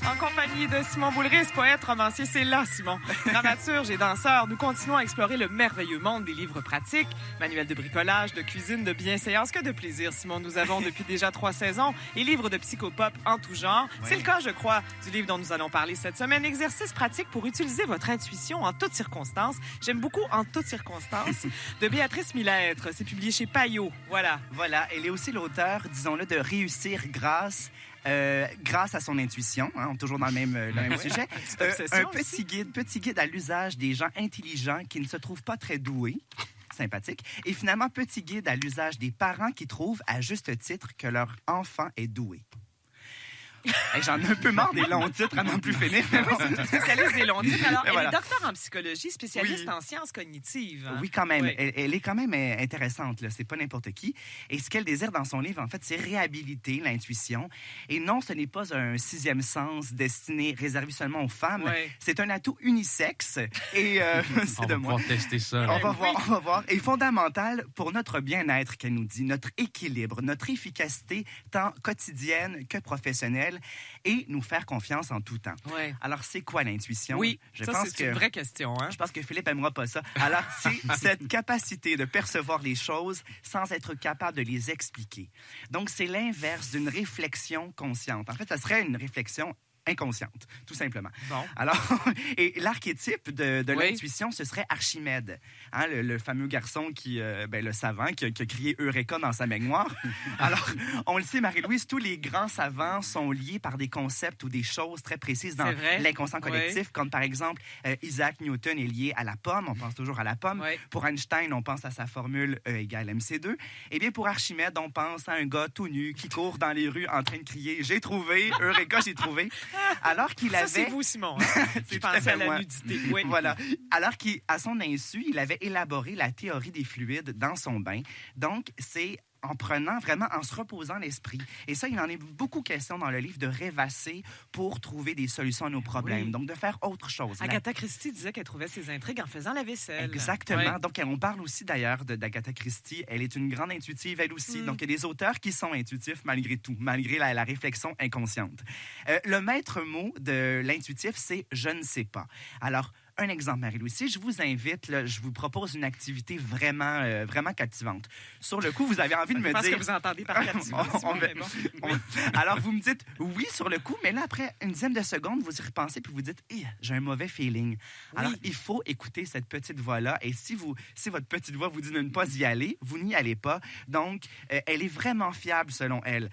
En compagnie de Simon Boulris, poète, romancier, c'est là, Simon. Dramaturge et danseur, nous continuons à explorer le merveilleux monde des livres pratiques, manuels de bricolage, de cuisine, de bienséance, que de plaisir, Simon. Nous avons depuis déjà 3 saisons et livres de psychopop en tout genre. Oui. C'est le cas, je crois, du livre dont nous allons parler cette semaine, Exercice pratique pour utiliser votre intuition en toutes circonstances. J'aime beaucoup En toutes circonstances, de Béatrice Millettre. C'est publié chez Payot. Voilà. Voilà, elle est aussi l'auteur, disons-le, de Réussir grâce à son intuition, hein, toujours dans le même sujet. Un petit guide à l'usage des gens intelligents qui ne se trouvent pas très doués. Sympathique. Et finalement, petit guide à l'usage des parents qui trouvent, à juste titre, que leur enfant est doué. Hey, j'en ai un peu marre des longs titres à n'en plus finir. Oui, c'est une spécialiste des longs titres. Alors, elle est docteur en psychologie, spécialiste en sciences cognitives. Oui, quand même. Oui. Elle est quand même intéressante. Là. C'est pas n'importe qui. Et ce qu'elle désire dans son livre, en fait, c'est réhabiliter l'intuition. Et non, ce n'est pas un 6e sens réservé seulement aux femmes. Oui. C'est un atout unisexe. Et c'est de moi. On va tester ça. On va voir. Et fondamental pour notre bien-être, qu'elle nous dit, notre équilibre, notre efficacité, tant quotidienne que professionnelle, et nous faire confiance en tout temps. Ouais. Alors, c'est quoi l'intuition? Oui, c'est une vraie question. Hein? Je pense que Philippe aimera pas ça. Alors, c'est cette capacité de percevoir les choses sans être capable de les expliquer. Donc, c'est l'inverse d'une réflexion consciente. En fait, ça serait une réflexion inconsciente, tout simplement. Bon. Alors, et l'archétype de l'intuition, ce serait Archimède, hein, le fameux garçon le savant qui a crié Eureka dans sa mémoire. Alors, on le sait, Marie-Louise, tous les grands savants sont liés par des concepts ou des choses très précises dans l'inconscient collectif, comme par exemple, Isaac Newton est lié à la pomme, on pense toujours à la pomme. Oui. Pour Einstein, on pense à sa formule E égale MC2. Eh bien, pour Archimède, on pense à un gars tout nu qui court dans les rues en train de crier « J'ai trouvé! Eureka, j'ai trouvé! » Alors qu'il avait... Ça, c'est vous, Simon. Hein? Qui pensez à la nudité. Oui. Voilà. Alors qu'à son insu, il avait élaboré la théorie des fluides dans son bain. Donc, c'est en se reposant l'esprit. Et ça, il en est beaucoup question dans le livre, de rêvasser pour trouver des solutions à nos problèmes. Oui. Donc, de faire autre chose. Agatha Christie disait qu'elle trouvait ses intrigues en faisant la vaisselle. Exactement. Oui. Donc, on parle aussi d'ailleurs d'Agatha Christie. Elle est une grande intuitive, elle aussi. Donc, il y a des auteurs qui sont intuitifs malgré tout, malgré la réflexion inconsciente. Le maître mot de l'intuitif, c'est « je ne sais pas ». Alors, un exemple, Marie-Louise. Si je vous invite, là, je vous propose une activité vraiment captivante. Sur le coup, vous avez envie de me dire... Je pense que vous entendez par captivant. Alors, vous me dites oui sur le coup, mais là, après une dizaine de secondes, vous y repensez puis vous dites j'ai un mauvais feeling. Oui. Alors, il faut écouter cette petite voix-là. Et si votre petite voix vous dit de ne pas y aller, vous n'y allez pas. Donc, elle est vraiment fiable selon elle.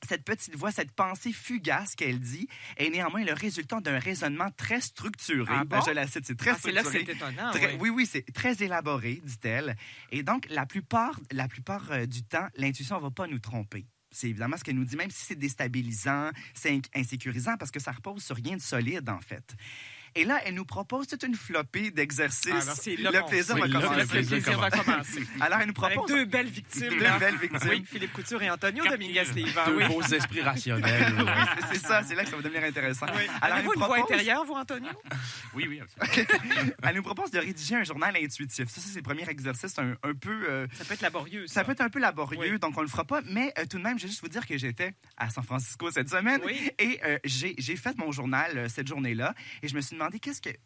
Cette petite voix, cette pensée fugace qu'elle dit, est néanmoins le résultat d'un raisonnement très structuré. Ah bon? Je la cite, c'est très structuré. C'est là que c'est étonnant. Oui, c'est très élaboré, dit-elle. Et donc, la plupart du temps, l'intuition ne va pas nous tromper. C'est évidemment ce qu'elle nous dit, même si c'est déstabilisant, c'est insécurisant, parce que ça repose sur rien de solide, en fait. Et là, elle nous propose toute une flopée d'exercices. Alors, c'est là le plaisir va commencer. Alors, elle nous propose... Avec 2 belles victimes. Oui, Philippe Couture et Antonio Dominguez-Leiva. 2 beaux esprits rationnels. Oui, c'est ça. C'est là que ça va devenir intéressant. Oui. Alors, avez-vous une voix intérieure, vous, Antonio? Oui, absolument. Elle nous propose de rédiger un journal intuitif. Ça, c'est le premier exercice un peu... Ça peut être laborieux, ça peut être un peu laborieux, donc on le fera pas. Mais tout de même, je vais juste vous dire que j'étais à San Francisco cette semaine et j'ai fait mon journal cette journée-là et je me suis demandé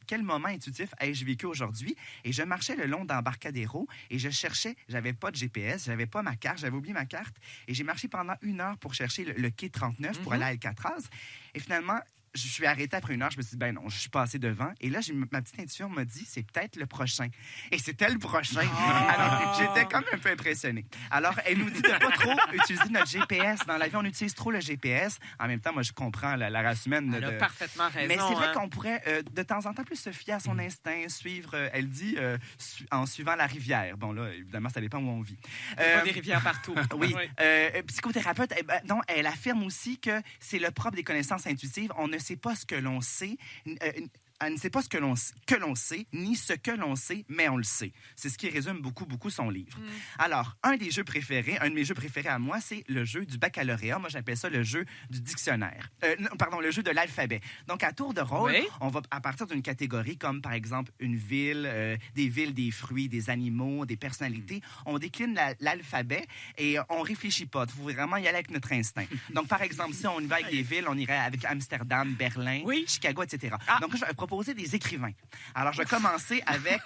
quel moment intuitif ai-je vécu aujourd'hui. Et je marchais le long d'Embarcadero et je cherchais, j'avais pas de GPS, j'avais pas ma carte, j'avais oublié ma carte. Et j'ai marché pendant 1 heure pour chercher le quai 39 pour aller à Alcatraz. Et finalement, je suis arrêté après 1 heure. Je me suis dit, ben non, je suis passé devant. Et là, ma petite intuition m'a dit, c'est peut-être le prochain. Et c'était le prochain. Alors, j'étais quand même un peu impressionné. Alors, elle nous dit de pas trop utiliser notre GPS. Dans l'avion, on utilise trop le GPS. En même temps, moi, je comprends la race humaine. Elle a parfaitement raison. Mais c'est vrai qu'on pourrait, de temps en temps, plus se fier à son instinct, suivre, elle dit, en suivant la rivière. Bon, là, évidemment, ça dépend où on vit. Il y a pas des rivières partout. Oui. Psychothérapeute, elle affirme aussi que c'est le propre des connaissances intuitives. On ne sait pas ce que l'on sait. Elle ne sait pas ce que l'on sait, ni ce que l'on sait, mais on le sait. C'est ce qui résume beaucoup son livre. Alors, un de mes jeux préférés à moi, c'est le jeu du baccalauréat. Moi, j'appelle ça le jeu du dictionnaire. Le jeu de l'alphabet. Donc, à tour de rôle, on va, à partir d'une catégorie comme, par exemple, une ville, des villes, des fruits, des animaux, des personnalités, on décline l'alphabet et on réfléchit pas. Il faut vraiment y aller avec notre instinct. Donc, par exemple, si on y va avec des villes, on irait avec Amsterdam, Berlin, Chicago, etc. Donc, je vais proposer des écrivains. Alors, je vais commencer avec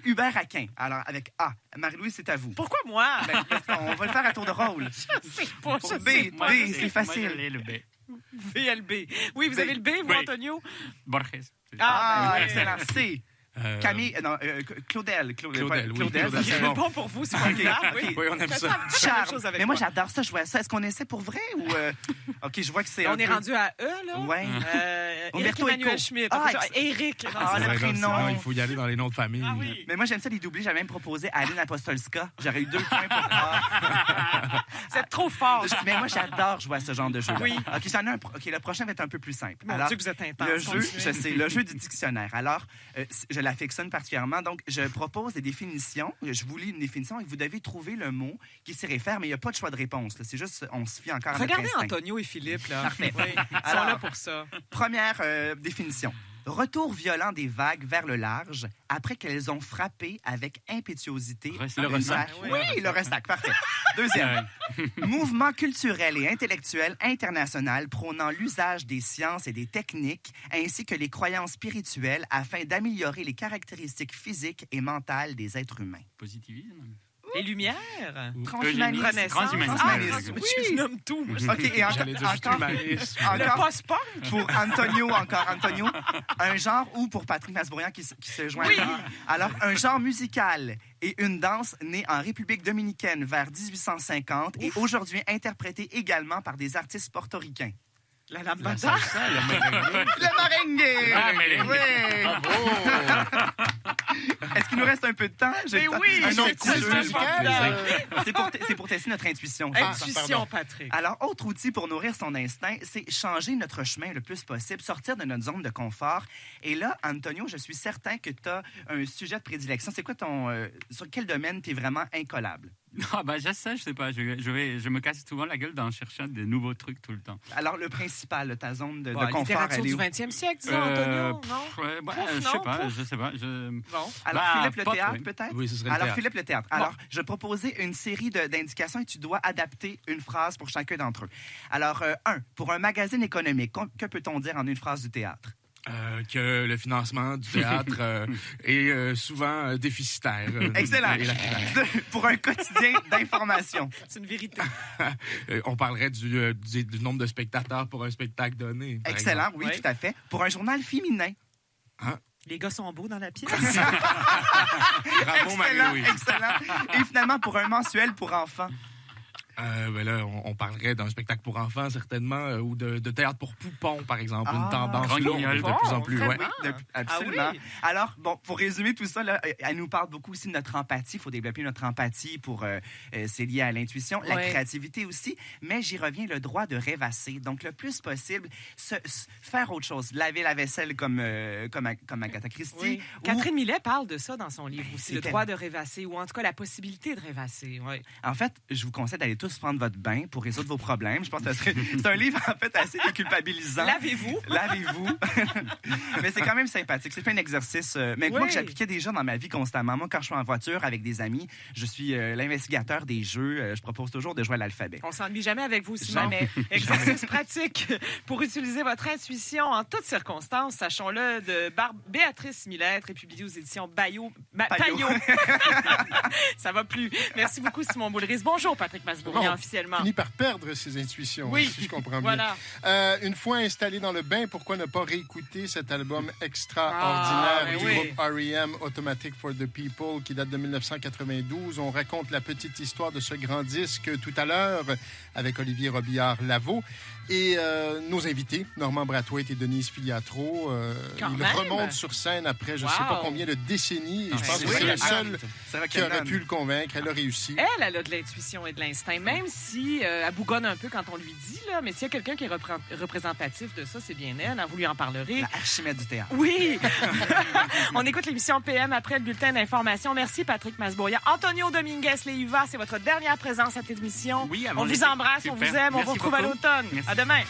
Hubert Aquin. Alors, avec A. Marie-Louise, c'est à vous. Pourquoi moi? On va le faire à tour de rôle. Je sais pas. Pour B, c'est facile. Moi, je l'ai, le B. VLB. Oui, vous avez le B, vous, Oui. Antonio? Borges. Excellent. C. Camille, Claudel. Claudel, oui. Claudel, ça, C'est c'est C'est bon. bon pour vous, c'est pas grave. Oui. Oui, on aime ça. Charles. Mais moi, j'adore ça, je vois ça. Est-ce qu'on essaie pour vrai ou... OK, je vois que c'est On est rendu à E, là. Ouais. Éric Umberto Emmanuel Eco. Schmitt. Ah, Éric. le Ouais, prénom. sinon, il faut y aller dans les noms de famille. Ah oui. Mais moi, j'aime ça les doubler. J'avais même proposé Aline Apostolska. J'aurais eu 2 points pour moi. Vous êtes trop fort. Mais moi, j'adore jouer à ce genre de jeu. Oui. OK, le prochain va être un peu plus simple. Mon Dieu, que vous êtes intense. Le jeu, Continuez. je sais, le jeu du dictionnaire. Alors, je l'affectionne particulièrement. Donc, je propose des définitions. Je vous lis une définition et vous devez trouver le mot qui s'y réfère, mais il n'y a pas de choix de réponse. Là. C'est juste, on se fie encore à notre Regardez instinct. Antonio et Philippe, là. Parfait. Oui, ils sont Alors, là pour ça. Première définition. Retour violent des vagues vers le large après qu'elles ont frappé avec impétuosité. Le ressac. Oui, le ressac, parfait. Deuxième. Mouvement culturel et intellectuel international prônant l'usage des sciences et des techniques ainsi que les croyances spirituelles afin d'améliorer les caractéristiques physiques et mentales des êtres humains. Positivisme. Les Lumières. Transhumanisme. Renaissance. Transhumanisme. Oui. Je nomme tout. moi. OK, et J'allais dire juste humanisme. Le encore post-punk. pour Antonio, un genre ou pour Patrick Masbourian qui se joint. Oui. Alors, un genre musical et une danse née en République dominicaine vers 1850 et aujourd'hui interprétée également par des artistes portoricains. La La lambada. salsa, le merengue. Le merengue! Ah, merengue. Oui! Est-ce qu'il nous reste un peu de temps? Mais le temps. oui, Un c'est autre petit tellement jeu. formidable. C'est pour tester notre intuition. Intuition, Patrick. Alors, autre outil pour nourrir son instinct, c'est changer notre chemin le plus possible, sortir de notre zone de confort. Et là, Antonio, je suis certain que tu as un sujet de prédilection. C'est quoi sur quel domaine tu es vraiment incollable? Ah, ben, je sais pas. Je me casse souvent la gueule en cherchant de nouveaux trucs tout le temps. Alors, le principal, ta zone de Bon, confort, littérature elle est du où? 20e siècle, disons, Antonio, non? Je sais pas. Bon. Alors, Bah, Philippe, le pop, théâtre, oui. peut-être? Oui, ce serait le Alors, théâtre. Philippe, le théâtre. Alors, je vais proposer une série d'indications et tu dois adapter une phrase pour chacun d'entre eux. Alors, pour un magazine économique, que peut-on dire en une phrase du théâtre? Que le financement du théâtre est souvent déficitaire. Excellent. Et la- Pour un quotidien d'information. C'est une vérité. On parlerait du nombre de spectateurs pour un spectacle donné. par Excellent, exemple. oui, Oui. tout à fait. Pour un journal féminin. Les gars sont beaux dans la pièce. Bravo, Excellent, Marie-Louise. excellent. Et finalement, pour un mensuel pour enfants. Ben là, on parlerait d'un spectacle pour enfants, certainement, ou de théâtre pour poupons, par exemple. Une tendance Grand lourde guignol. de plus en plus. Bon, Ouais. très Oui, absolument. Ah oui. Alors, bon, pour résumer tout ça, là, elle nous parle beaucoup aussi de notre empathie. Il faut développer notre empathie pour... c'est lié à l'intuition, la Ouais. créativité aussi. Mais j'y reviens, le droit de rêvasser. Donc, le plus possible, faire autre chose. Laver la vaisselle comme Agatha Christie. Oui. ou- Catherine Millet parle de ça dans son livre aussi, le C'était- droit de rêvasser, ou en tout cas la possibilité de rêvasser. Oui. En fait, je vous conseille d'aller tous prendre votre bain pour résoudre vos problèmes. Je pense que c'est un livre, en fait, assez déculpabilisant. Lavez-vous. Lavez-vous. Mais c'est quand même sympathique. C'est pas un exercice. Mais moi, Oui. que j'appliquais déjà dans ma vie constamment. Moi, quand je suis en voiture avec des amis, je suis l'investigateur des jeux. Je propose toujours de jouer à l'alphabet. On s'ennuie jamais avec vous, Simon. Jamais. Exercice pratique pour utiliser votre intuition en toutes circonstances. Sachons-le, de Béatrice Millet, est publié aux éditions Payot. Ça va plus. Merci beaucoup, Simon Boulris. Bonjour, Patrick Masbourian, Bon, officiellement. Finit par perdre ses intuitions, Oui, si je comprends bien. voilà. Une fois installé dans le bain, pourquoi ne pas réécouter cet album extraordinaire Ah, du oui. groupe R.E.M., Automatic for the People, qui date de 1992. On raconte la petite histoire de ce grand disque tout à l'heure avec Olivier Robillard-Lavaux. Et nos invités, Normand Brathwaite et Denise Filiatro, Quand ils même. remontent sur scène après je ne sais Wow. pas combien de décennies. Et je pense que oui, c'est la seule c'est vrai qui aurait pu le convaincre. Elle a réussi. Elle a de l'intuition et de l'instinct. même si elle bougonne un peu quand on lui dit, là, mais s'il y a quelqu'un qui est représentatif de ça, c'est bien elle. Vous lui en parlerez. La Archimède du théâtre. Oui! On écoute l'émission PM après le bulletin d'information. Merci, Patrick Masbourria. Antonio Dominguez-Leiva, c'est votre dernière présence à cette émission. Oui, on vous embrasse, on vous aime, on vous retrouve à l'automne. À demain.